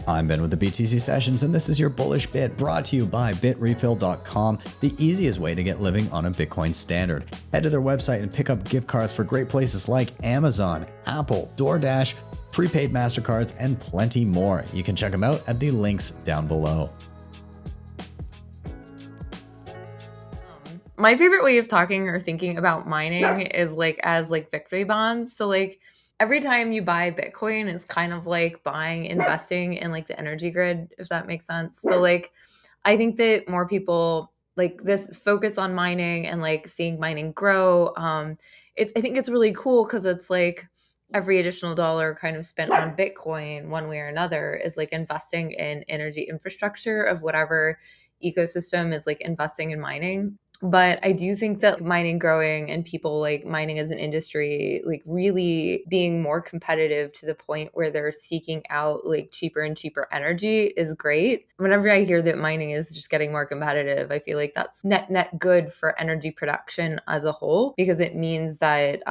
I'm Ben with the BTC Sessions, and this is your Bullish Bit, brought to you by BITREFILL.com, the easiest way to get living on a Bitcoin standard. Head to their website and pick up gift cards for great places like Amazon, Apple, DoorDash, prepaid MasterCards, and plenty more. You can check them out at the links down below. My favorite way of talking or thinking about mining is as victory bonds. So every time you buy Bitcoin, it's kind of like investing in the energy grid, if that makes sense. So I think that more people this focus on mining and seeing mining grow. I think it's really cool because it's every additional dollar kind of spent on Bitcoin one way or another is investing in energy infrastructure of whatever ecosystem is investing in mining. But I do think that mining growing and people mining as an industry, really being more competitive to the point where they're seeking out cheaper and cheaper energy is great. Whenever I hear that mining is just getting more competitive, I feel like that's net good for energy production as a whole, because it means that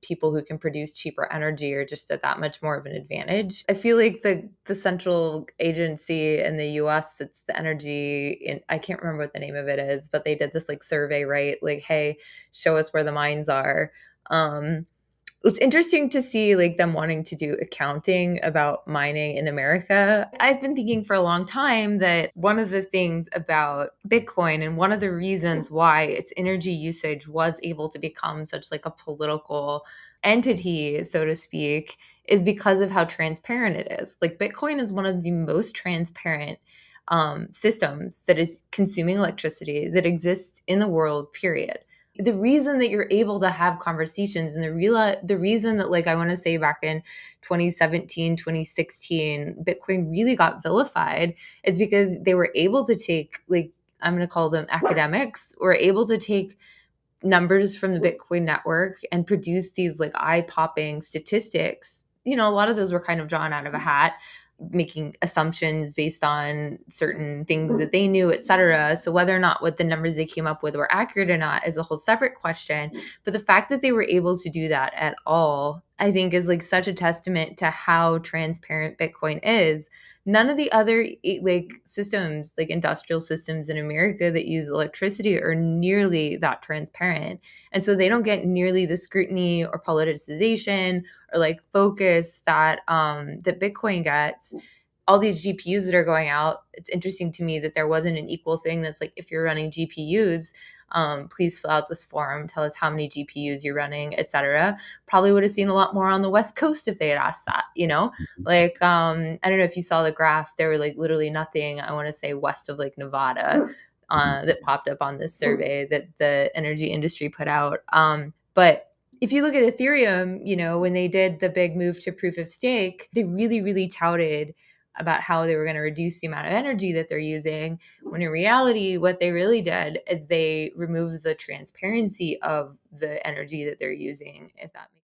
people who can produce cheaper energy are just at that much more of an advantage. I feel like the central agency in the US, it's the energy, I can't remember what the name of it is, but they did this survey, right? Hey, show us where the mines are. It's interesting to see them wanting to do accounting about mining in America. I've been thinking for a long time that one of the things about Bitcoin and one of the reasons why its energy usage was able to become such a political entity, so to speak, is because of how transparent it is. Bitcoin is one of the most transparent systems that is consuming electricity that exists in the world, period. The reason that you're able to have conversations and the reason that I want to say back in 2017, 2016, Bitcoin really got vilified is because they were able to take, I'm going to call them academics, were able to take numbers from the Bitcoin network and produce these eye-popping statistics. A lot of those were kind of drawn out of a hat, making assumptions based on certain things that they knew, et cetera. So whether or not what the numbers they came up with were accurate or not is a whole separate question. But the fact that they were able to do that at all, I think is such a testament to how transparent Bitcoin is. None of the other systems, industrial systems in America that use electricity are nearly that transparent. And so they don't get nearly the scrutiny or politicization or focus that that Bitcoin gets. All these GPUs that are going out, it's interesting to me that there wasn't an equal thing that's if you're running GPUs, please fill out this form, tell us how many GPUs you're running, et cetera. Probably would have seen a lot more on the West Coast if they had asked that, I don't know if you saw the graph, there were literally nothing, I want to say west of Nevada that popped up on this survey that the energy industry put out. But if you look at Ethereum, when they did the big move to proof of stake, they really, really touted about how they were going to reduce the amount of energy that they're using, when in reality, what they really did is they removed the transparency of the energy that they're using, if that makes sense.